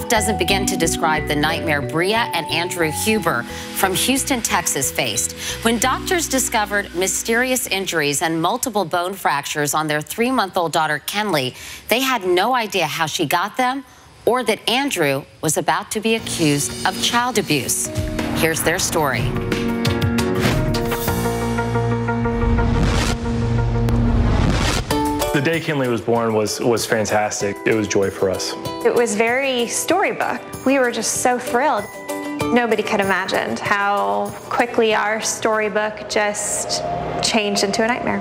doesn't begin to describe the nightmare Bria and Andrew Huber from Houston, Texas faced when doctors discovered mysterious injuries and multiple bone fractures on their 3-month-old daughter, Kenley. They had no idea how she got them or that Andrew was about to be accused of child abuse. Here's their story. The day Kenley was born was fantastic. It was joy for us. It was very storybook. We were just so thrilled. Nobody could have imagined how quickly our storybook just changed into a nightmare.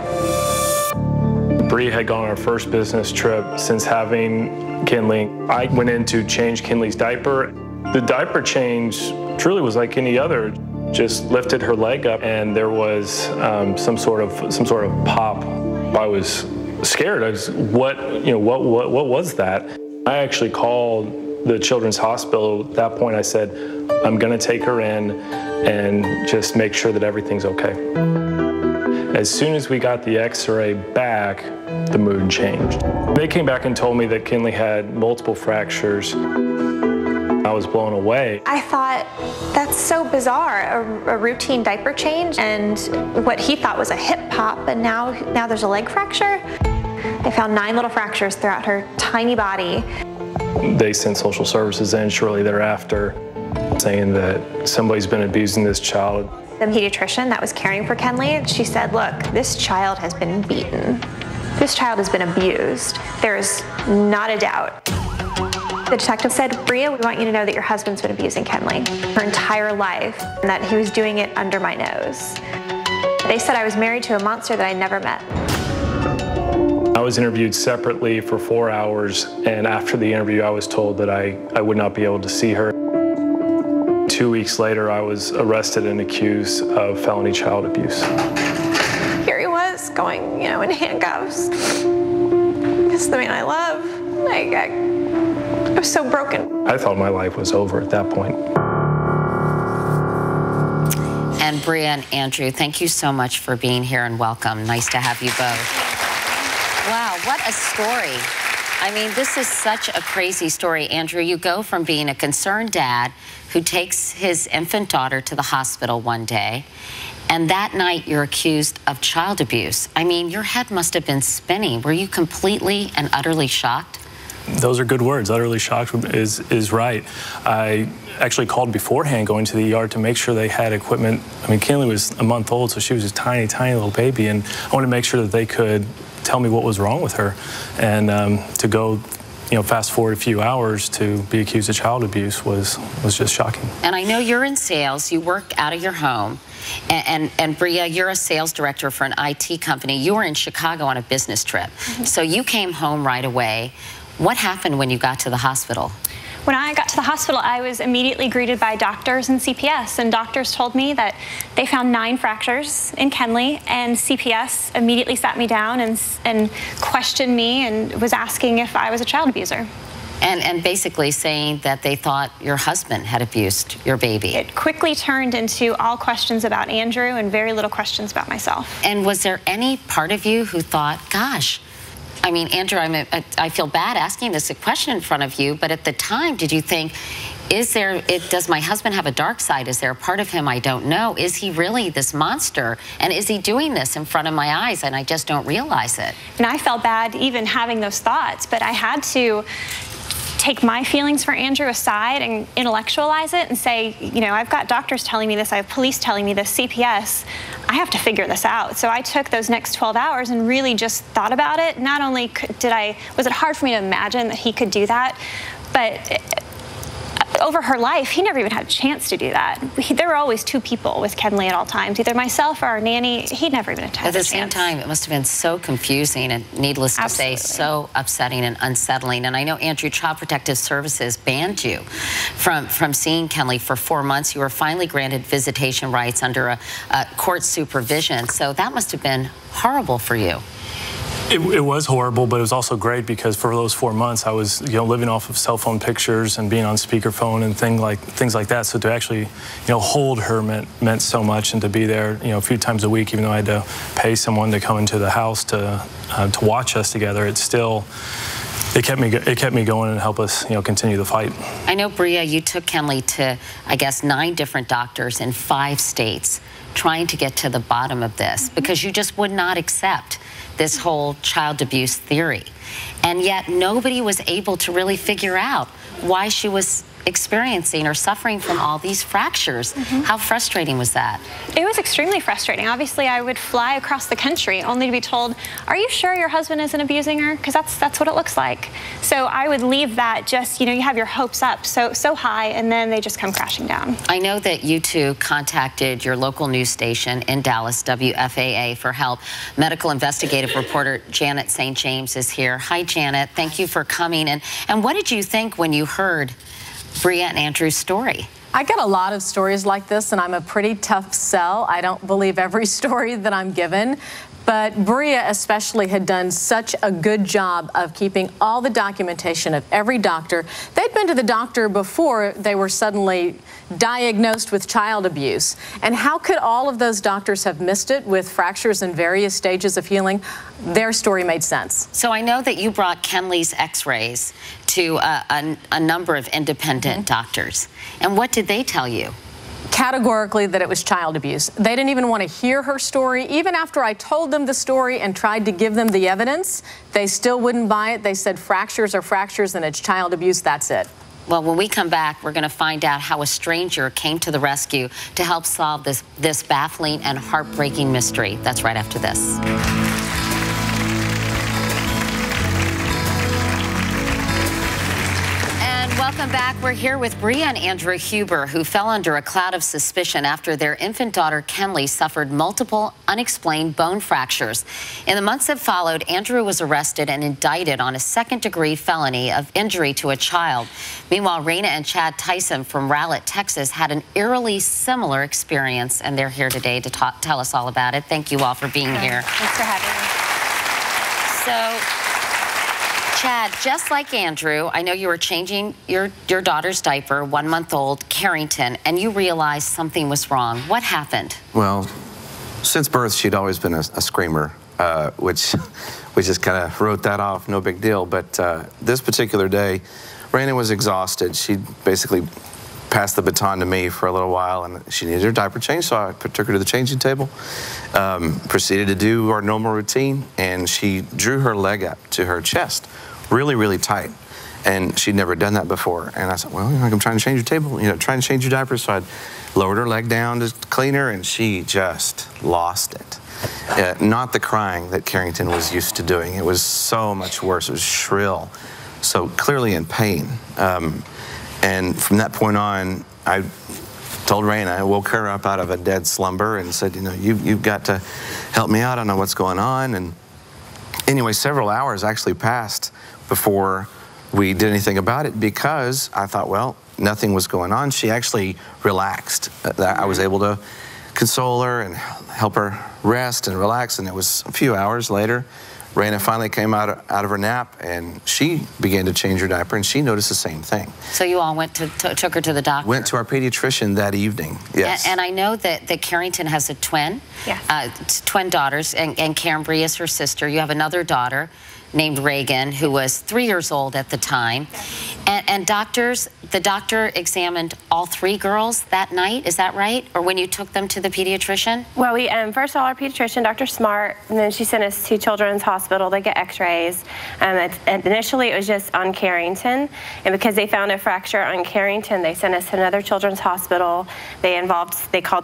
Bria had gone on her first business trip since having Kenley. I went in to change Kenley's diaper. The diaper change truly was like any other. Just lifted her leg up and there was some sort of pop. I was scared. I was, what was that? I actually called the Children's Hospital. At that point, I said, I'm going to take her in and just make sure that everything's okay. As soon as we got the x-ray back, the mood changed. They came back and told me that Kenley had multiple fractures. I was blown away. I thought, that's so bizarre, a routine diaper change and what he thought was a hip pop, and now there's a leg fracture. They found 9 little fractures throughout her tiny body. They sent social services in shortly thereafter saying that somebody's been abusing this child. The pediatrician that was caring for Kenley, she said, look, this child has been beaten. This child has been abused. There is not a doubt. The detective said, Bria, we want you to know that your husband's been abusing Kenley her entire life and that he was doing it under my nose. They said I was married to a monster that I never met. I was interviewed separately for 4 hours, and after the interview, I was told that I would not be able to see her. 2 weeks later, I was arrested and accused of felony child abuse. Here he was, going, in handcuffs. This is the man I love. I was so broken. I thought my life was over at that point. And Bria and Andrew, thank you so much for being here and welcome. Nice to have you both. Wow, what a story. I mean, this is such a crazy story. Andrew, you go from being a concerned dad who takes his infant daughter to the hospital one day, and that night you're accused of child abuse. I mean, your head must have been spinning. Were you completely and utterly shocked? Those are good words. Utterly shocked is right. I actually called beforehand going to the ER to make sure they had equipment. I mean, Kenley was a month old, so she was a tiny, tiny little baby, and I wanted to make sure that they could tell me what was wrong with her. And to go, fast forward a few hours to be accused of child abuse was just shocking. And I know you're in sales. You work out of your home. And Bria, you're a sales director for an IT company. You were in Chicago on a business trip. So you came home right away. What happened when you got to the hospital? When I got to the hospital, I was immediately greeted by doctors and CPS, and doctors told me that they found 9 fractures in Kenley, and CPS immediately sat me down and questioned me and was asking if I was a child abuser. And basically saying that they thought your husband had abused your baby. It quickly turned into all questions about Andrew and very little questions about myself. And was there any part of you who thought, gosh, I mean, Andrew, I feel bad asking this question in front of you, but at the time, did you think, does my husband have a dark side? Is there a part of him I don't know? Is he really this monster? And is he doing this in front of my eyes and I just don't realize it? And I felt bad even having those thoughts, but I had to take my feelings for Andrew aside and intellectualize it and say, I've got doctors telling me this, I have police telling me this, CPS, I have to figure this out. So I took those next 12 hours and really just thought about it. Not only was it hard for me to imagine that he could do that, but over her life, he never even had a chance to do that. There were always 2 people with Kenley at all times, either myself or our nanny. He never even had a chance. At the same time, it must have been so confusing and, needless to say, so upsetting and unsettling. And I know, Andrew, Child Protective Services banned you from seeing Kenley for 4 months. You were finally granted visitation rights under a court supervision. So that must have been horrible for you. It was horrible, but it was also great because for those 4 months I was, living off of cell phone pictures and being on speakerphone and things like that. So to actually, hold her meant so much, and to be there, a few times a week, even though I had to pay someone to come into the house to watch us together, it it kept me going and helped us, continue the fight. I know, Bria, you took Kenley to, I guess, 9 different doctors in 5 states trying to get to the bottom of this because you just would not accept this whole child abuse theory. And yet nobody was able to really figure out why she was experiencing or suffering from all these fractures. How frustrating was that? It was extremely frustrating. Obviously, I would fly across the country only to be told, are you sure your husband isn't abusing her? Because that's what it looks like. So I would leave that just, you have your hopes up so high, and then they just come crashing down. I know that you two contacted your local news station in Dallas, WFAA, for help. Medical investigative reporter Janet St. James is here. Hi, Janet. Thank you for coming. And what did you think when you heard Bria and Andrew's story? I get a lot of stories like this, and I'm a pretty tough sell. I don't believe every story that I'm given. But Bria especially had done such a good job of keeping all the documentation of every doctor. They'd been to the doctor before they were suddenly diagnosed with child abuse. And how could all of those doctors have missed it with fractures in various stages of healing? Their story made sense. So I know that you brought Kenley's x-rays to a number of independent doctors. And what did they tell you? Categorically that it was child abuse. They didn't even want to hear her story. Even after I told them the story and tried to give them the evidence, they still wouldn't buy it. They said fractures are fractures and it's child abuse, that's it. Well, when we come back, we're going to find out how a stranger came to the rescue to help solve this baffling and heartbreaking mystery. That's right after this. Welcome back. We're here with Bria and Andrew Huber, who fell under a cloud of suspicion after their infant daughter Kenley suffered multiple unexplained bone fractures. In the months that followed, Andrew was arrested and indicted on a second-degree felony of injury to a child. Meanwhile, Raina and Chad Tyson from Rowlett, Texas, had an eerily similar experience, and they're here today to tell us all about it. Thank you all for being here. Thanks for having me. So, Chad, just like Andrew, I know you were changing your daughter's diaper, 1-month-old Carrington, and you realized something was wrong. What happened? Well, since birth, she'd always been a screamer, which we just kind of wrote that off, no big deal. But this particular day, Raina was exhausted. She basically passed the baton to me for a little while, and she needed her diaper changed, so I took her to the changing table, proceeded to do our normal routine, and she drew her leg up to her chest really, really tight. And she'd never done that before. And I said, well, I'm trying to change your table, trying to change your diaper. So I lowered her leg down to clean her, and she just lost it. Not the crying that Carrington was used to doing. It was so much worse. It was shrill, so clearly in pain. And from that point on, I told Raina, I woke her up out of a dead slumber and said, you've got to help me out. I don't know what's going on. And anyway, several hours actually passed before we did anything about it because I thought, well, nothing was going on. She actually relaxed. I was able to console her and help her rest and relax. And it was a few hours later, Raina finally came out of her nap, and she began to change her diaper, and she noticed the same thing. So you all went took her to the doctor? Went to our pediatrician that evening, yes. And I know that Carrington has a twin, twin daughters, and Karen Bria is her sister. You have another daughter named Reagan, who was 3 years old at the time. And the doctor examined all 3 girls that night, is that right? Or when you took them to the pediatrician? Well, we first saw our pediatrician, Dr. Smart, and then she sent us to Children's Hospital to get x-rays. Initially, it was just on Carrington, and because they found a fracture on Carrington, they sent us to another Children's Hospital. They called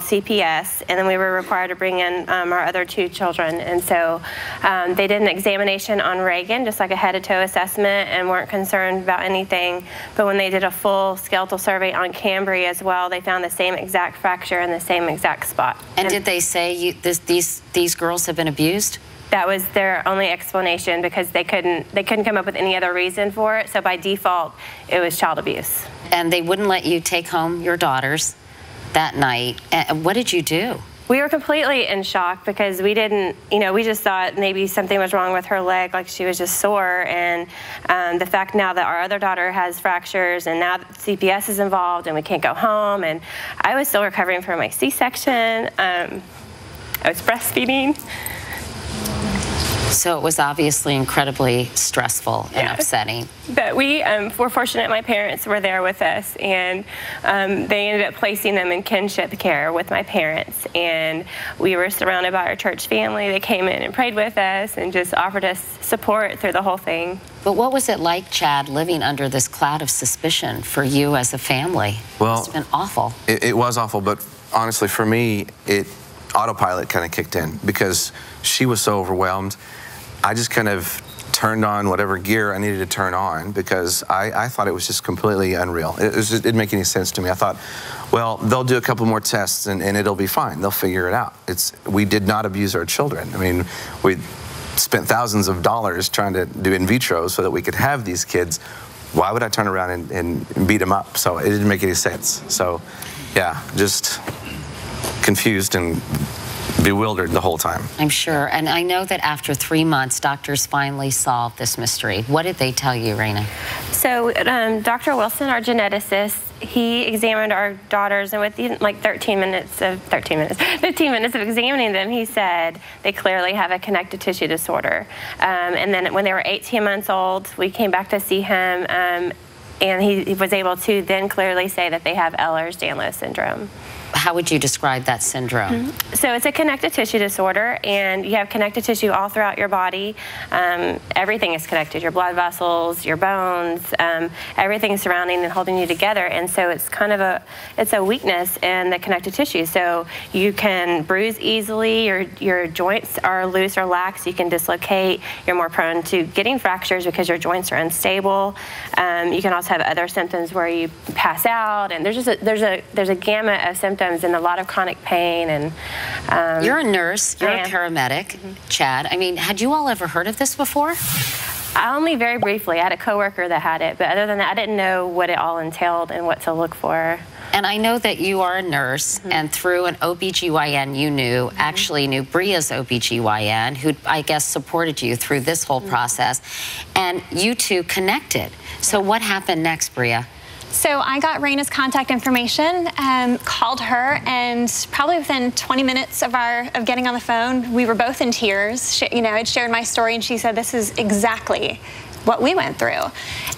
CPS, and then we were required to bring in our other 2 children. And so they did an examination on Reagan, just like a head-to-toe assessment, and weren't concerned about anything. But when they did a full skeletal survey on Cambria as well, they found the same exact fracture in the same exact spot. And did they say these girls have been abused? That was their only explanation because they couldn't come up with any other reason for it. So by default, it was child abuse. And they wouldn't let you take home your daughters that night. And what did you do? We were completely in shock because we didn't, we just thought maybe something was wrong with her leg, like she was just sore. And the fact now that our other daughter has fractures and now CPS is involved and we can't go home. And I was still recovering from my C-section. I was breastfeeding. So it was obviously incredibly stressful and upsetting. But we were fortunate my parents were there with us, and they ended up placing them in kinship care with my parents. And we were surrounded by our church family. They came in and prayed with us and just offered us support through the whole thing. But what was it like, Chad, living under this cloud of suspicion for you as a family? Well, it's been awful. It was awful, but honestly, for me, autopilot kind of kicked in because she was so overwhelmed. I just kind of turned on whatever gear I needed to turn on because I thought it was just completely unreal. It didn't make any sense to me. I thought, well, they'll do a couple more tests and it'll be fine. They'll figure it out. We did not abuse our children. I mean, we spent thousands of dollars trying to do in vitro so that we could have these kids. Why would I turn around and beat them up? So it didn't make any sense. So, yeah, just confused and bewildered the whole time. I'm sure. And I know that after 3 months, doctors finally solved this mystery. What did they tell you, Raina? So Dr. Wilson, our geneticist, he examined our daughters, and within like 15 minutes of examining them, he said they clearly have a connective tissue disorder. And then when they were 18 months old, we came back to see him, and he was able to then clearly say that they have Ehlers-Danlos Syndrome. How would you describe that syndrome? So it's a connective tissue disorder, and you have connective tissue all throughout your body. Everything is connected, your blood vessels, your bones, everything surrounding and holding you together. And so it's kind of a weakness in the connective tissue. So you can bruise easily, your joints are loose or lax, you can dislocate, you're more prone to getting fractures because your joints are unstable. You can also have other symptoms where you pass out, and there's a gamut of symptoms and a lot of chronic pain. And you're a nurse, you're a paramedic, Chad. I mean, had you all ever heard of this before? Only very briefly. I had a coworker that had it, but other than that, I didn't know what it all entailed and what to look for. And I know that you are a nurse, and through an OBGYN you knew, actually knew Bria's OBGYN, who I guess supported you through this whole process, and you two connected. So what happened next, Bria? So I got Raina's contact information, called her, and probably within 20 minutes of getting on the phone, we were both in tears. I'd shared my story, and she said, "This is exactly what we went through."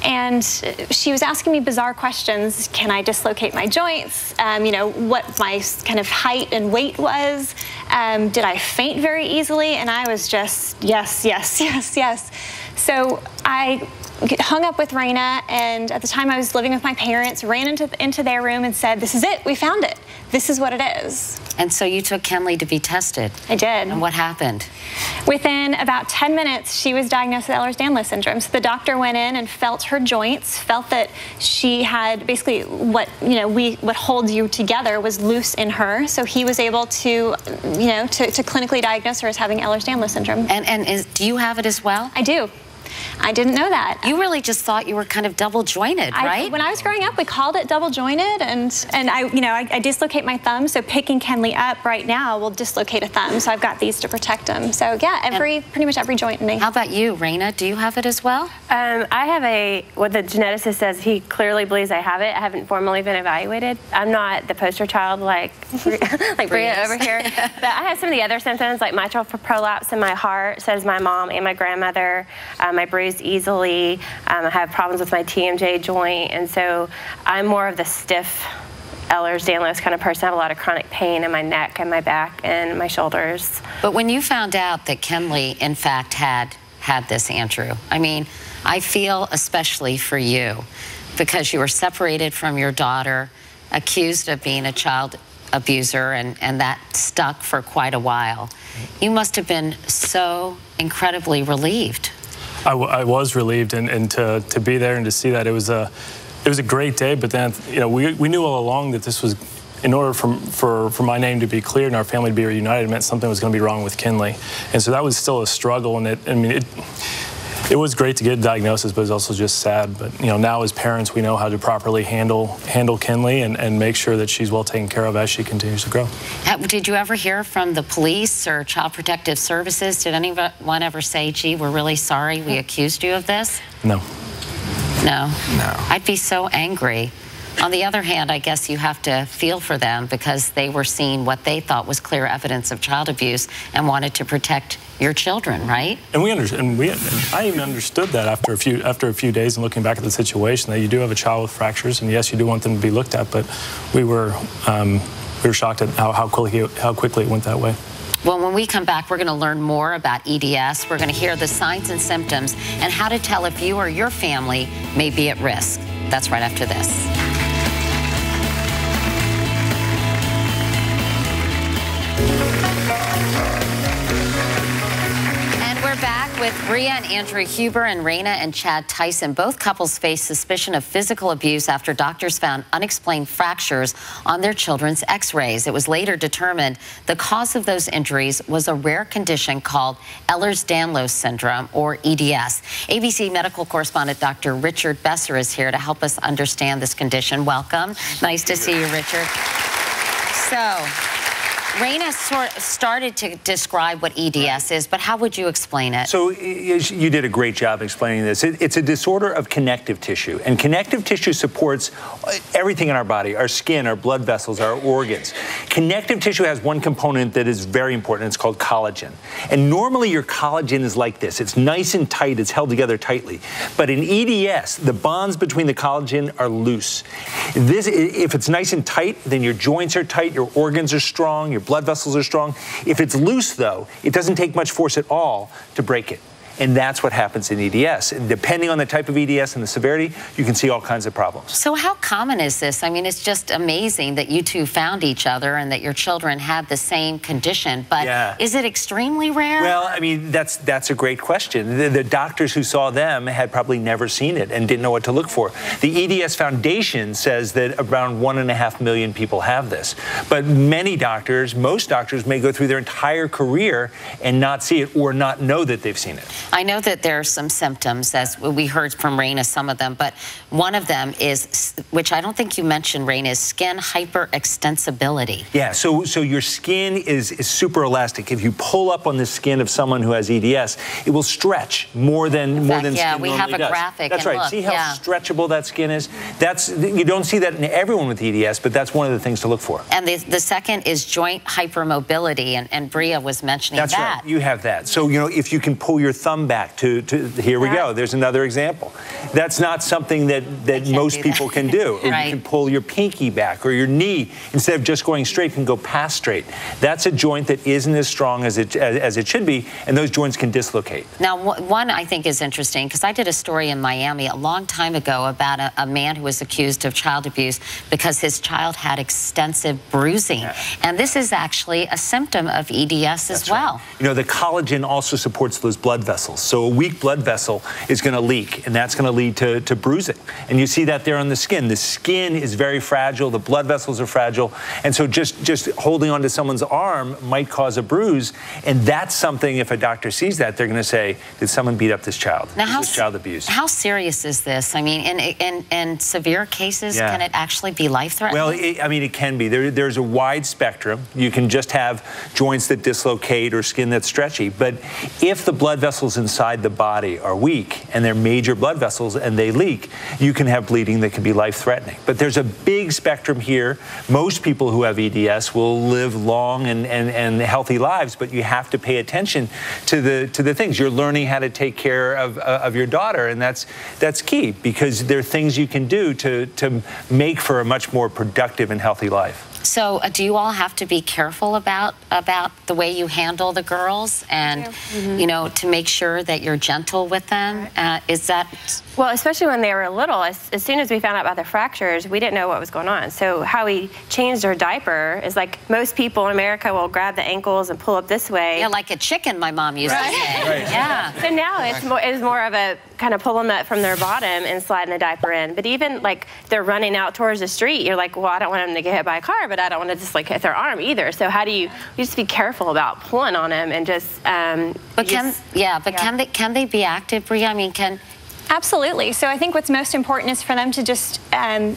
And she was asking me bizarre questions. Can I dislocate my joints? What my kind of height and weight was. Did I faint very easily? And I was just, yes, yes, yes, yes. So I hung up with Raina, and at the time I was living with my parents, ran into their room and said, "This is it, we found it. This is what it is." And so you took Kenley to be tested. I did. And what happened? Within about 10 minutes, she was diagnosed with Ehlers-Danlos Syndrome. So the doctor went in and felt her joints, felt that she had basically what holds you together was loose in her. So he was able to, to clinically diagnose her as having Ehlers-Danlos Syndrome. And do you have it as well? I do. I didn't know that. You really just thought you were kind of double jointed, right? When I was growing up, we called it double jointed, and I dislocate my thumb. So picking Kenley up right now will dislocate a thumb. So I've got these to protect him. So yeah, pretty much every joint in me. How about you, Raina? Do you have it as well? I have what the geneticist says. He clearly believes I have it. I haven't formally been evaluated. I'm not the poster child like Bria over here, but I have some of the other symptoms like mitral prolapse in my heart. So does my mom and my grandmother. I bruise easily. I have problems with my TMJ joint, and so I'm more of the stiff Ehlers-Danlos kind of person. I have a lot of chronic pain in my neck and my back and my shoulders. But when you found out that Kenley, in fact, had this, Andrew, I mean, I feel especially for you because you were separated from your daughter, accused of being a child abuser, and that stuck for quite a while. You must have been so incredibly relieved. I was relieved, and to be there and to see that, it was a great day. But then, we knew all along that this was, in order for my name to be cleared and our family to be reunited, it meant something was going to be wrong with Kenley. And so that was still a struggle. And it was great to get a diagnosis, but it was also just sad. But now as parents, we know how to properly handle Kenley and make sure that she's well taken care of as she continues to grow. Did you ever hear from the police or Child Protective Services? Did anyone ever say, "Gee, we're really sorry we accused you of this"? No. No? No. I'd be so angry. On the other hand, I guess you have to feel for them because they were seeing what they thought was clear evidence of child abuse and wanted to protect your children, right? And I even understood that after a few days and looking back at the situation, that you do have a child with fractures, and yes, you do want them to be looked at, but we were shocked at how quickly it went that way. Well, when we come back, we're going to learn more about EDS. We're going to hear the signs and symptoms and how to tell if you or your family may be at risk. That's right after this. We're back with Bria and Andrew Huber and Raina and Chad Tyson. Both couples face suspicion of physical abuse after doctors found unexplained fractures on their children's x-rays. It was later determined the cause of those injuries was a rare condition called Ehlers-Danlos Syndrome, or EDS. ABC medical correspondent Dr. Richard Besser is here to help us understand this condition. Welcome. Nice to see you, Richard. So, Raina started to describe what EDS is, but how would you explain it? So you did a great job explaining this. It's a disorder of connective tissue, and connective tissue supports everything in our body, our skin, our blood vessels, our organs. Connective tissue has one component that is very important. It's called collagen. And normally your collagen is like this. It's nice and tight. It's held together tightly. But in EDS, the bonds between the collagen are loose. If it's nice and tight, then your joints are tight, your organs are strong, your blood vessels are strong. If it's loose, though, it doesn't take much force at all to break it. And that's what happens in EDS. And depending on the type of EDS and the severity, you can see all kinds of problems. So how common is this? I mean, it's just amazing that you two found each other and that your children had the same condition. But is it extremely rare? Well, I mean, that's a great question. The doctors who saw them had probably never seen it and didn't know what to look for. The EDS Foundation says that around 1.5 million people have this. But many doctors, most doctors, may go through their entire career and not see it or not know that they've seen it. I know that there are some symptoms, as we heard from Raina, some of them, but one of them is, which I don't think you mentioned, Raina, is skin hyperextensibility. Yeah, so your skin is super elastic. If you pull up on the skin of someone who has EDS, it will stretch more than skin normally does. Yeah, we have a graphic. That's right. Look, see how stretchable that skin is? You don't see that in everyone with EDS, but that's one of the things to look for. And the second is joint hypermobility, and Bria was mentioning that. That's right. You have that. So, if you can pull your thumb back to here we go. There's another example. That's not something that most people can do. Or you can pull your pinky back, or your knee, instead of just going straight, can go past straight. That's a joint that isn't as strong as it should be, and those joints can dislocate. Now, one I think is interesting, because I did a story in Miami a long time ago about a man who was accused of child abuse because his child had extensive bruising. And this is actually a symptom of EDS as well. Right. The collagen also supports those blood vessels. So a weak blood vessel is going to leak, and that's going to lead to bruising. And you see that there on the skin. The skin is very fragile. The blood vessels are fragile. And so just holding onto someone's arm might cause a bruise. And that's something, if a doctor sees that, they're going to say, did someone beat up this child? Now, is this child abuse? How serious is this? I mean, in severe cases, can it actually be life-threatening? Well, it can be. There's a wide spectrum. You can just have joints that dislocate or skin that's stretchy. But if the blood vessels inside the body are weak and they're major blood vessels and they leak, you can have bleeding that can be life-threatening. But there's a big spectrum here. Most people who have EDS will live long and healthy lives, but you have to pay attention to the things. You're learning how to take care of your daughter, and that's key, because there are things you can do to make for a much more productive and healthy life. So do you all have to be careful about the way you handle the girls and, to make sure that you're gentle with them? Is that... Well, especially when they were little, as soon as we found out about the fractures, we didn't know what was going on. So how we changed her diaper is like most people in America will grab the ankles and pull up this way. Yeah, like a chicken, my mom used to say. Right. Yeah. So now it's more of a kind of pulling that from their bottom and sliding the diaper in. But even like they're running out towards the street, you're like, well, I don't want them to get hit by a car, but I don't want to just like hit their arm either. So how do you just be careful about pulling on them and just... Can they be active, Bria? I mean, Absolutely. So I think what's most important is for them to just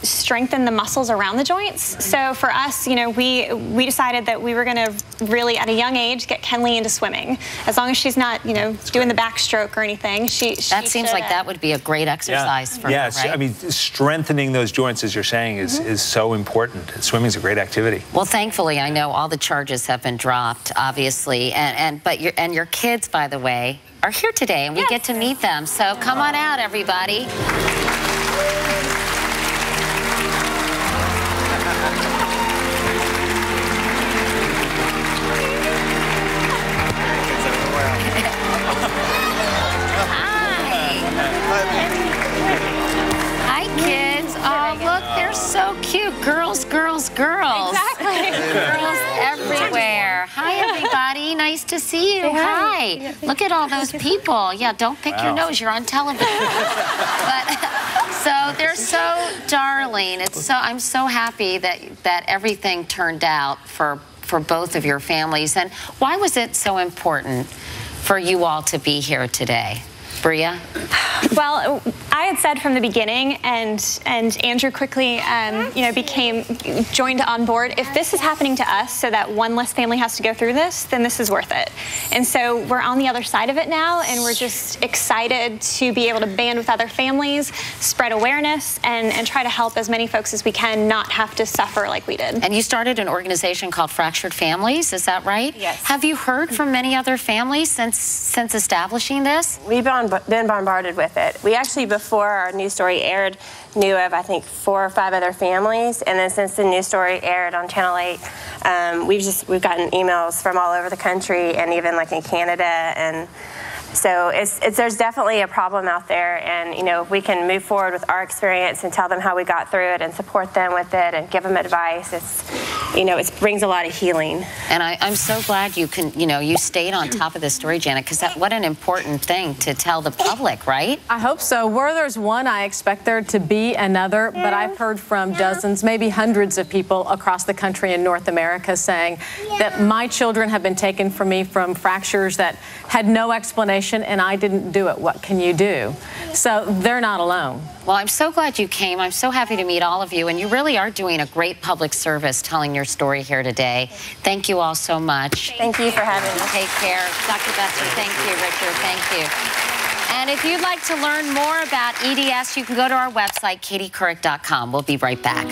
strengthen the muscles around the joints. So for us, we decided that we were going to really at a young age get Kenley into swimming. As long as she's not, you know, doing the backstroke or anything. That seems like that would be a great exercise for her, right? I mean, strengthening those joints, as you're saying, is so important. Swimming's a great activity. Well, thankfully, I know all the charges have been dropped, obviously, but your kids, by the way, are here today, and we get to meet them. So come on out, everybody. Hi, kids. Oh, look, they're so cute. Girls, girls, girls. Exactly. Girls everywhere. Hi, everybody. Nice to see you. Hi. Look at all those people. Yeah, don't pick your nose. You're on television. So they're so darling. I'm so happy that everything turned out for both of your families. And why was it so important for you all to be here today? Bria? Well, I had said from the beginning, and Andrew quickly, joined on board. If this is happening to us so that one less family has to go through this, then this is worth it. And so we're on the other side of it now, and we're just excited to be able to band with other families, spread awareness, and try to help as many folks as we can not have to suffer like we did. And you started an organization called Fractured Families, is that right? Yes. Have you heard from many other families since establishing this? We've been bombarded with it. We actually, before our news story aired, knew of, I think, 4 or 5 other families, and then since the news story aired on Channel 8, we've gotten emails from all over the country, and even like in Canada, and so there's definitely a problem out there, and if we can move forward with our experience and tell them how we got through it and support them with it and give them advice, it brings a lot of healing. And I'm so glad you stayed on top of this story, Janet, because what an important thing to tell the public, right? I hope so. Where there's one, I expect there to be another, but I've heard from dozens, maybe hundreds of people across the country in North America saying that my children have been taken from me from fractures that had no explanation, and I didn't do it. What can you do? So they're not alone. Well, I'm so glad you came. I'm so happy to meet all of you, and you really are doing a great public service telling your story here today. Thank you all so much. Thank you for having me. Take care. Dr. Besser, thank you. Richard, thank you. And if you'd like to learn more about EDS, you can go to our website, katiecouric.com. We'll be right back.